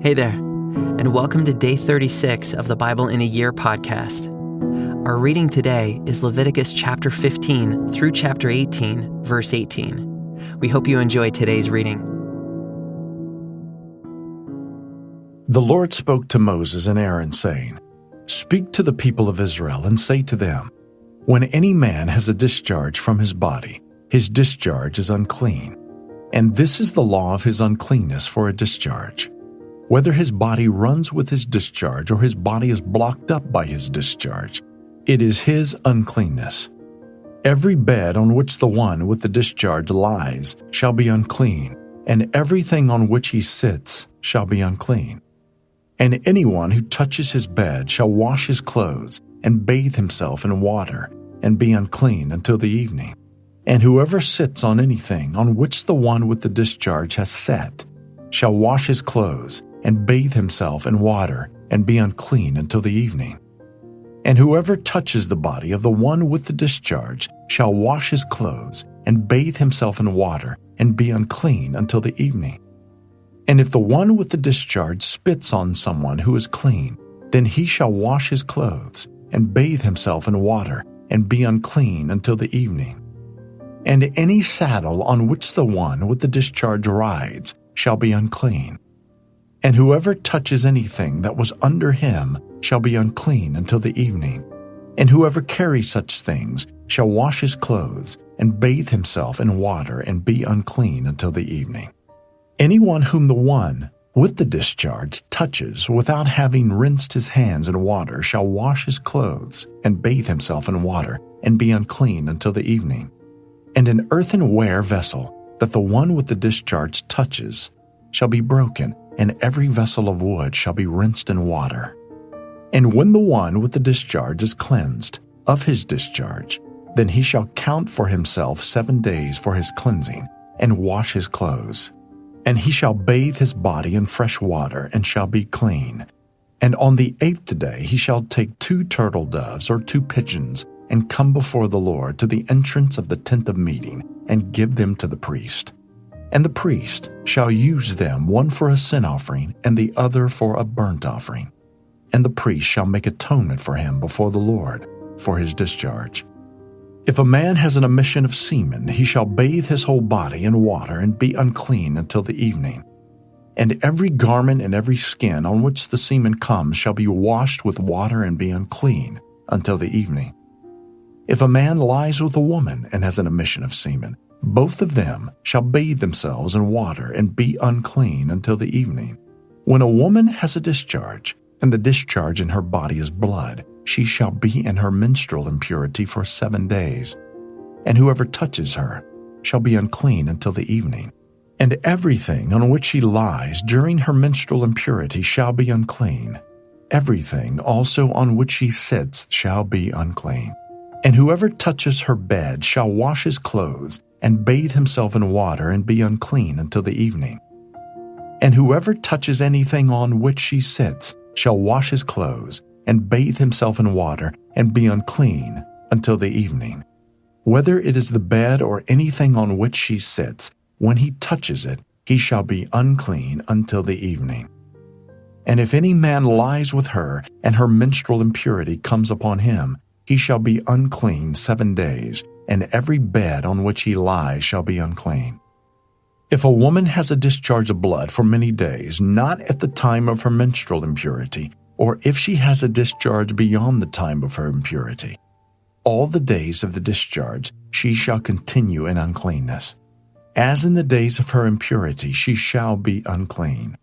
Hey there, and welcome to Day 36 of the Bible in a Year podcast. Our reading today is Leviticus chapter 15 through chapter 18, verse 18. We hope you enjoy today's reading. The Lord spoke to Moses and Aaron, saying, "Speak to the people of Israel and say to them, when any man has a discharge from his body, his discharge is unclean. And this is the law of his uncleanness for a discharge. Whether his body runs with his discharge or his body is blocked up by his discharge, it is his uncleanness. Every bed on which the one with the discharge lies shall be unclean, and everything on which he sits shall be unclean. And anyone who touches his bed shall wash his clothes and bathe himself in water, and be unclean until the evening. And whoever sits on anything on which the one with the discharge has sat shall wash his clothes and bathe himself in water, and be unclean until the evening. And whoever touches the body of the one with the discharge shall wash his clothes and bathe himself in water, and be unclean until the evening. And if the one with the discharge spits on someone who is clean, then he shall wash his clothes and bathe himself in water, and be unclean until the evening. And any saddle on which the one with the discharge rides shall be unclean. And whoever touches anything that was under him shall be unclean until the evening. And whoever carries such things shall wash his clothes and bathe himself in water, and be unclean until the evening. Anyone whom the one with the discharge touches without having rinsed his hands in water shall wash his clothes and bathe himself in water, and be unclean until the evening. And an earthenware vessel that the one with the discharge touches shall be broken, and every vessel of wood shall be rinsed in water. And when the one with the discharge is cleansed of his discharge, then he shall count for himself 7 days for his cleansing, and wash his clothes. And he shall bathe his body in fresh water, and shall be clean. And on the 8th day he shall take 2 turtle doves or 2 pigeons, and come before the Lord to the entrance of the tent of meeting, and give them to the priest. And the priest shall use them, one for a sin offering, and the other for a burnt offering. And the priest shall make atonement for him before the Lord for his discharge. If a man has an emission of semen, he shall bathe his whole body in water, and be unclean until the evening. And every garment and every skin on which the semen comes shall be washed with water, and be unclean until the evening. If a man lies with a woman and has an emission of semen, both of them shall bathe themselves in water, and be unclean until the evening. When a woman has a discharge, and the discharge in her body is blood, she shall be in her menstrual impurity for 7 days. And whoever touches her shall be unclean until the evening. And everything on which she lies during her menstrual impurity shall be unclean. Everything also on which she sits shall be unclean. And whoever touches her bed shall wash his clothes, and bathe himself in water, and be unclean until the evening. And whoever touches anything on which she sits shall wash his clothes, and bathe himself in water, and be unclean until the evening. Whether it is the bed or anything on which she sits, when he touches it, he shall be unclean until the evening. And if any man lies with her, and her menstrual impurity comes upon him, he shall be unclean 7 days, and every bed on which he lies shall be unclean. If a woman has a discharge of blood for many days, not at the time of her menstrual impurity, or if she has a discharge beyond the time of her impurity, all the days of the discharge she shall continue in uncleanness. As in the days of her impurity she shall be unclean.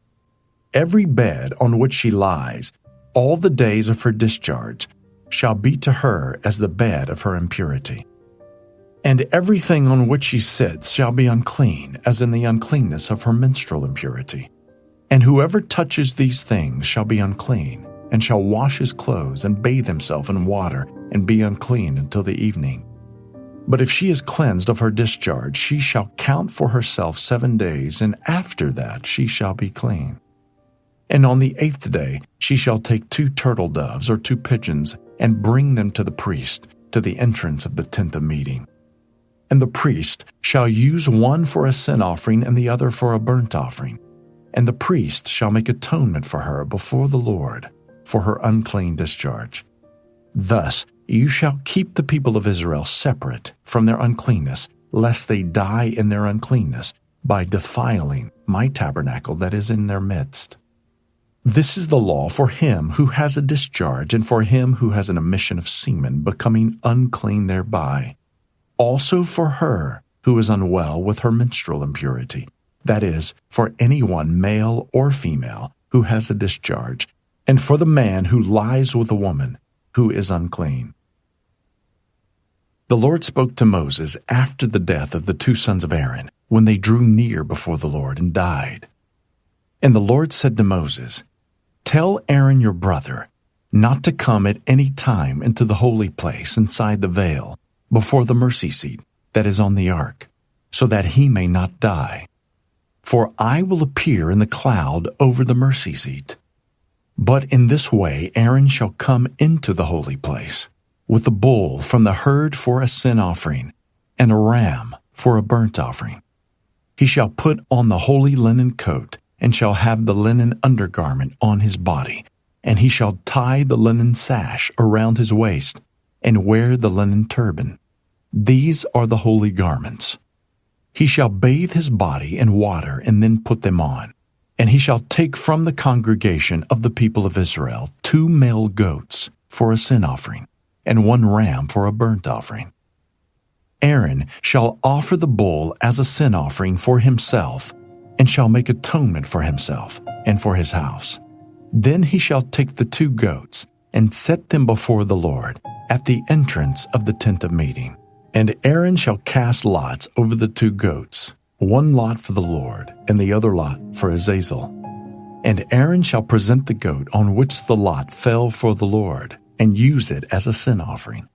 Every bed on which she lies, all the days of her discharge, shall be to her as the bed of her impurity. And everything on which she sits shall be unclean, as in the uncleanness of her menstrual impurity. And whoever touches these things shall be unclean, and shall wash his clothes, and bathe himself in water, and be unclean until the evening. But if she is cleansed of her discharge, she shall count for herself 7 days, and after that she shall be clean. And on the 8th day she shall take 2 turtle doves or 2 pigeons, and bring them to the priest, to the entrance of the tent of meeting. And the priest shall use one for a sin offering, and the other for a burnt offering. and the priest shall make atonement for her before the Lord for her unclean discharge. Thus you shall keep the people of Israel separate from their uncleanness, lest they die in their uncleanness by defiling my tabernacle that is in their midst. This is the law for him who has a discharge and for him who has an emission of semen becoming unclean thereby. Also for her who is unwell with her menstrual impurity, that is, for anyone male or female who has a discharge, and for the man who lies with a woman who is unclean. The Lord spoke to Moses after the death of the two sons of Aaron, when they drew near before the Lord and died. And the Lord said to Moses, "Tell Aaron your brother not to come at any time into the holy place inside the veil before the mercy seat that is on the ark, so that he may not die. For I will appear in the cloud over the mercy seat. But in this way Aaron shall come into the holy place, with a bull from the herd for a sin offering, and a ram for a burnt offering. He shall put on the holy linen coat, and shall have the linen undergarment on his body, and he shall tie the linen sash around his waist, and wear the linen turban. These are the holy garments. He shall bathe his body in water and then put them on. And he shall take from the congregation of the people of Israel 2 male goats for a sin offering, and 1 ram for a burnt offering. Aaron shall offer the bull as a sin offering for himself, and shall make atonement for himself and for his house. Then he shall take the 2 goats and set them before the Lord at the entrance of the tent of meeting. And Aaron shall cast lots over the 2 goats, 1 lot for the Lord, and the other lot for Azazel. And Aaron shall present the goat on which the lot fell for the Lord, and use it as a sin offering.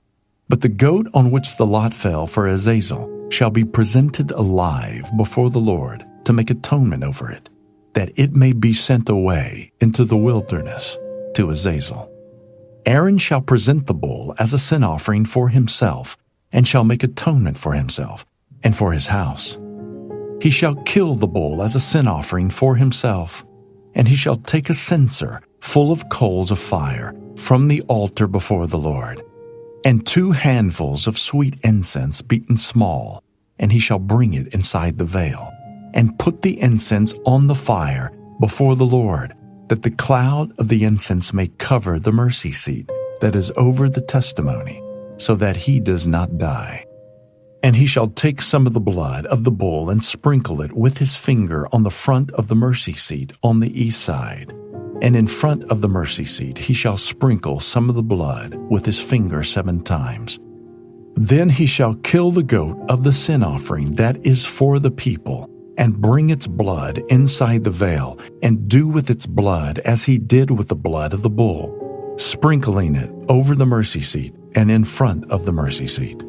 But the goat on which the lot fell for Azazel shall be presented alive before the Lord to make atonement over it, that it may be sent away into the wilderness to Azazel. Aaron shall present the bull as a sin offering for himself, and shall make atonement for himself and for his house. He shall kill the bull as a sin offering for himself, and he shall take a censer full of coals of fire from the altar before the Lord, and 2 handfuls of sweet incense beaten small, and he shall bring it inside the veil, and put the incense on the fire before the Lord, that the cloud of the incense may cover the mercy seat that is over the testimony, so that he does not die. And he shall take some of the blood of the bull and sprinkle it with his finger on the front of the mercy seat on the east side. And in front of the mercy seat he shall sprinkle some of the blood with his finger 7 times. Then he shall kill the goat of the sin offering that is for the people, and bring its blood inside the veil, and do with its blood as he did with the blood of the bull, sprinkling it over the mercy seat and in front of the mercy seat.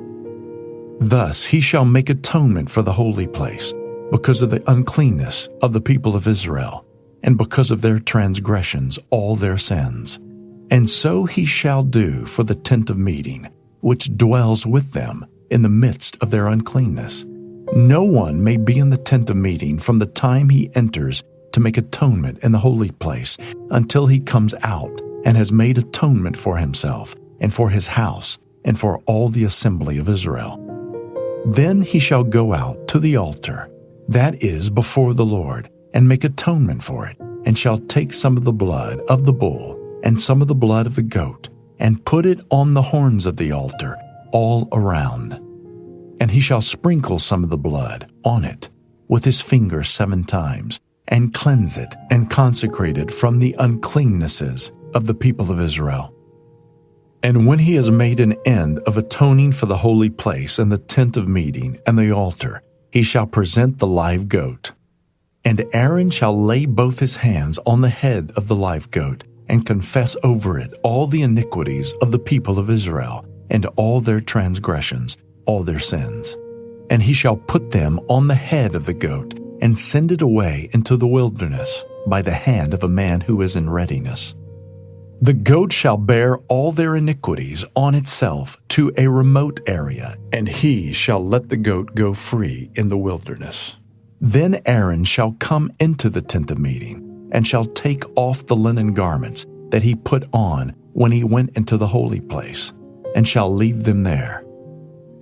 Thus he shall make atonement for the holy place, because of the uncleanness of the people of Israel, and because of their transgressions, all their sins. And so he shall do for the tent of meeting, which dwells with them in the midst of their uncleanness. No one may be in the tent of meeting from the time he enters to make atonement in the holy place until he comes out and has made atonement for himself and for his house and for all the assembly of Israel. Then he shall go out to the altar, that is before the Lord, and make atonement for it, and shall take some of the blood of the bull and some of the blood of the goat, and put it on the horns of the altar all around. And he shall sprinkle some of the blood on it with his finger 7 times, and cleanse it and consecrate it from the uncleannesses of the people of Israel. And when he has made an end of atoning for the holy place and the tent of meeting and the altar, he shall present the live goat. And Aaron shall lay both his hands on the head of the live goat, and confess over it all the iniquities of the people of Israel, and all their transgressions, all their sins. And he shall put them on the head of the goat, and send it away into the wilderness by the hand of a man who is in readiness. The goat shall bear all their iniquities on itself to a remote area, and he shall let the goat go free in the wilderness. Then Aaron shall come into the tent of meeting, and shall take off the linen garments that he put on when he went into the holy place, and shall leave them there.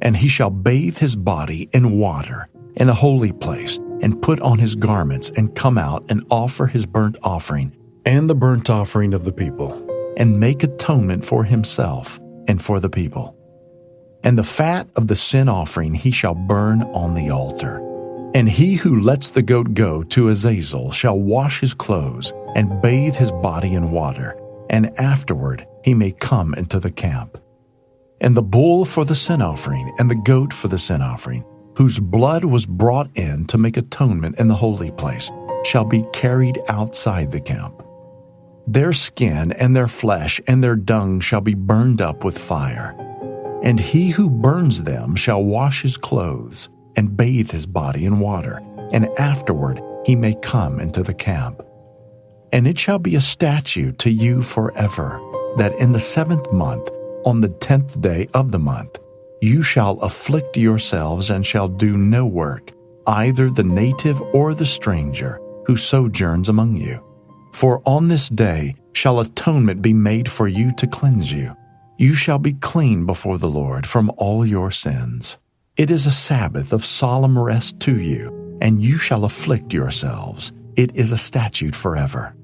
And he shall bathe his body in water in a holy place, and put on his garments, and come out and offer his burnt offering and the burnt offering of the people, and make atonement for himself and for the people. And the fat of the sin offering he shall burn on the altar. And he who lets the goat go to Azazel shall wash his clothes and bathe his body in water, and afterward he may come into the camp. And the bull for the sin offering and the goat for the sin offering, whose blood was brought in to make atonement in the holy place, shall be carried outside the camp. Their skin and their flesh and their dung shall be burned up with fire. And he who burns them shall wash his clothes and bathe his body in water, and afterward he may come into the camp. And it shall be a statute to you forever, that in the 7th month, on the 10th day of the month, you shall afflict yourselves and shall do no work, either the native or the stranger who sojourns among you. For on this day shall atonement be made for you to cleanse you. You shall be clean before the Lord from all your sins. It is a Sabbath of solemn rest to you, and you shall afflict yourselves. It is a statute forever.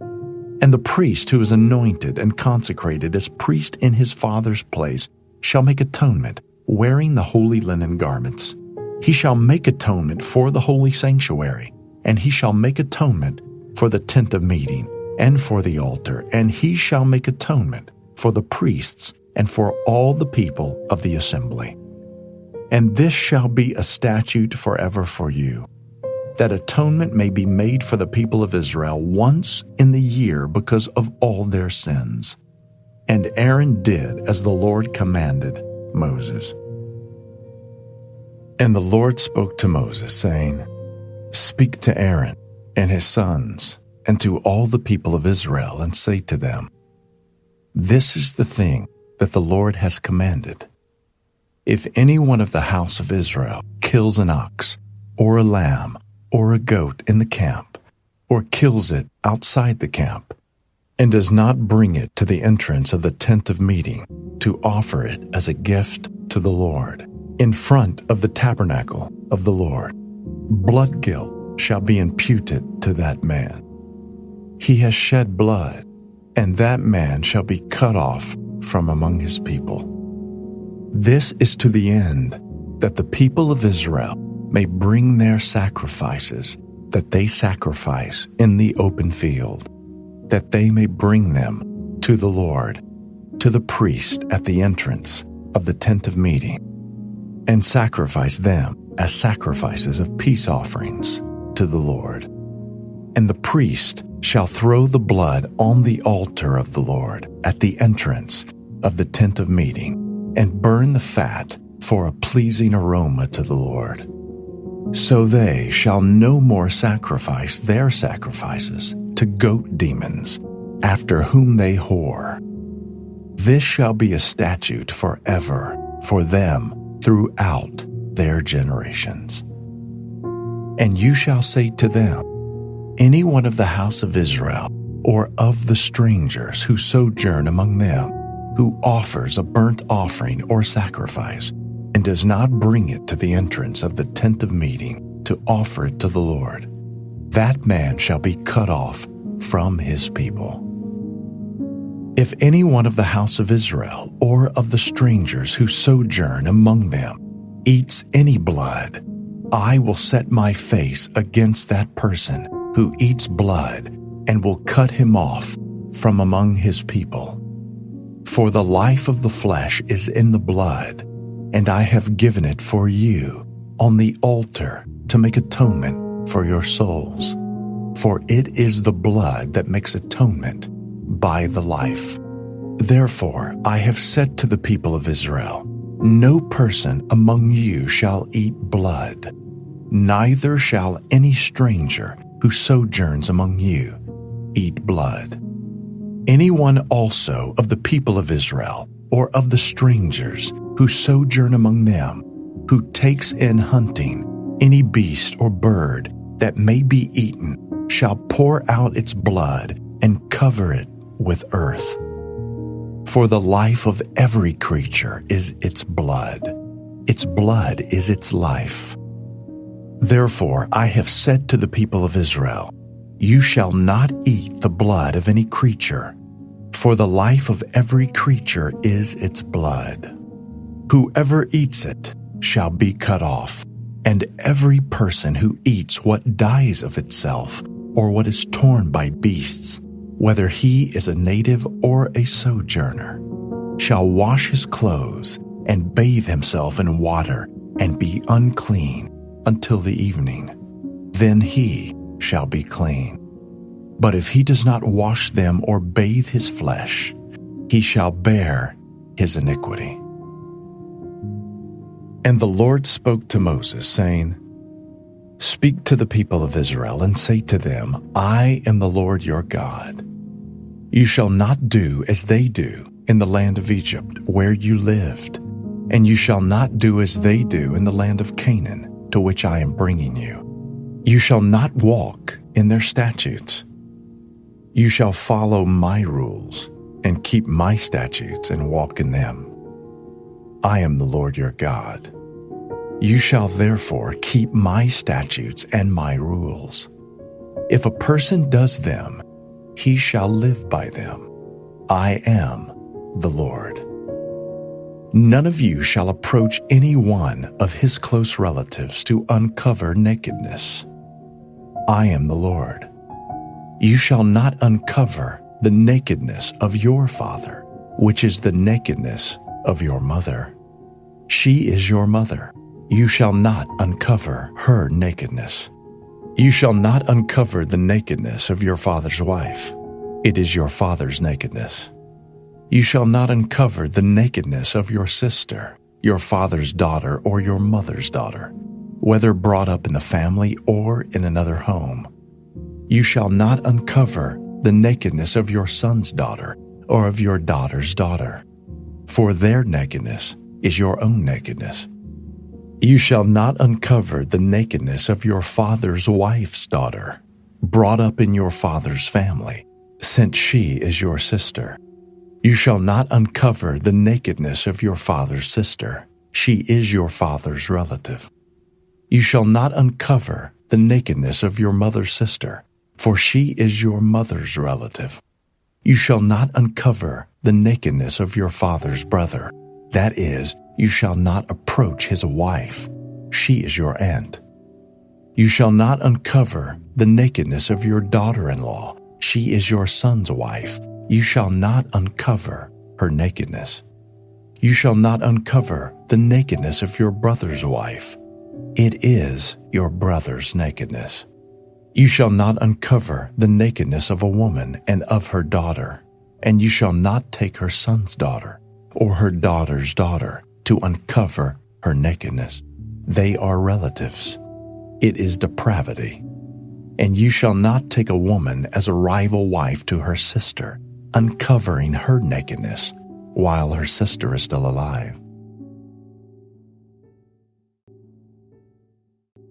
And the priest who is anointed and consecrated as priest in his father's place shall make atonement, wearing the holy linen garments. He shall make atonement for the holy sanctuary, and he shall make atonement for the tent of meeting, and for the altar, and he shall make atonement for the priests and for all the people of the assembly. And this shall be a statute forever for you, that atonement may be made for the people of Israel once in the year because of all their sins. And Aaron did as the Lord commanded Moses. And the Lord spoke to Moses, saying, Speak to Aaron and his sons, and to all the people of Israel, and say to them, This is the thing that the Lord has commanded. If any one of the house of Israel kills an ox, or a lamb, or a goat in the camp, or kills it outside the camp, and does not bring it to the entrance of the tent of meeting to offer it as a gift to the Lord, in front of the tabernacle of the Lord, blood guilt shall be imputed to that man. He has shed blood, and that man shall be cut off from among his people. This is to the end that the people of Israel may bring their sacrifices that they sacrifice in the open field, that they may bring them to the Lord, to the priest at the entrance of the tent of meeting, and sacrifice them as sacrifices of peace offerings to the Lord. And the priest shall throw the blood on the altar of the Lord at the entrance of the tent of meeting, and burn the fat for a pleasing aroma to the Lord. So they shall no more sacrifice their sacrifices to goat demons, after whom they whore. This shall be a statute forever for them throughout their generations. And you shall say to them, Any one of the house of Israel, or of the strangers who sojourn among them, who offers a burnt offering or sacrifice, and does not bring it to the entrance of the tent of meeting to offer it to the Lord, that man shall be cut off from his people. If any one of the house of Israel, or of the strangers who sojourn among them, eats any blood, I will set my face against that person who eats blood, and will cut him off from among his people. For the life of the flesh is in the blood, and I have given it for you on the altar to make atonement for your souls. For it is the blood that makes atonement by the life. Therefore I have said to the people of Israel, No person among you shall eat blood, neither shall any stranger who sojourns among you eat blood. Anyone also of the people of Israel, or of the strangers who sojourn among them, who takes in hunting any beast or bird that may be eaten shall pour out its blood and cover it with earth. For the life of every creature is its blood. Its blood is its life. Therefore I have said to the people of Israel, you shall not eat the blood of any creature, for the life of every creature is its blood. Whoever eats it shall be cut off, and every person who eats what dies of itself, or what is torn by beasts, whether he is a native or a sojourner, shall wash his clothes and bathe himself in water and be unclean until the evening. Then he shall be clean. But if he does not wash them or bathe his flesh, he shall bear his iniquity. And the Lord spoke to Moses, saying, Speak to the people of Israel and say to them, I am the Lord your God. You shall not do as they do in the land of Egypt, where you lived, and you shall not do as they do in the land of Canaan, to which I am bringing you. You shall not walk in their statutes. You shall follow my rules and keep my statutes and walk in them. I am the Lord your God. You shall therefore keep my statutes and my rules. If a person does them, he shall live by them. I am the Lord. None of you shall approach any one of his close relatives to uncover nakedness. I am the Lord. You shall not uncover the nakedness of your father, which is the nakedness of your mother. She is your mother. You shall not uncover her nakedness. You shall not uncover the nakedness of your father's wife. It is your father's nakedness. You shall not uncover the nakedness of your sister, your father's daughter, or your mother's daughter, whether brought up in the family or in another home. You shall not uncover the nakedness of your son's daughter or of your daughter's daughter, for their nakedness is your own nakedness. You shall not uncover the nakedness of your father's wife's daughter, brought up in your father's family, since she is your sister. You shall not uncover the nakedness of your father's sister. She is your father's relative. You shall not uncover the nakedness of your mother's sister, for she is your mother's relative. You shall not uncover the nakedness of your father's brother. That is, you shall not approach his wife. She is your aunt. You shall not uncover the nakedness of your daughter-in-law. She is your son's wife. You shall not uncover her nakedness. You shall not uncover the nakedness of your brother's wife. It is your brother's nakedness. You shall not uncover the nakedness of a woman and of her daughter, and you shall not take her son's daughter or her daughter's daughter to uncover her nakedness. They are relatives. It is depravity. And you shall not take a woman as a rival wife to her sister, uncovering her nakedness while her sister is still alive.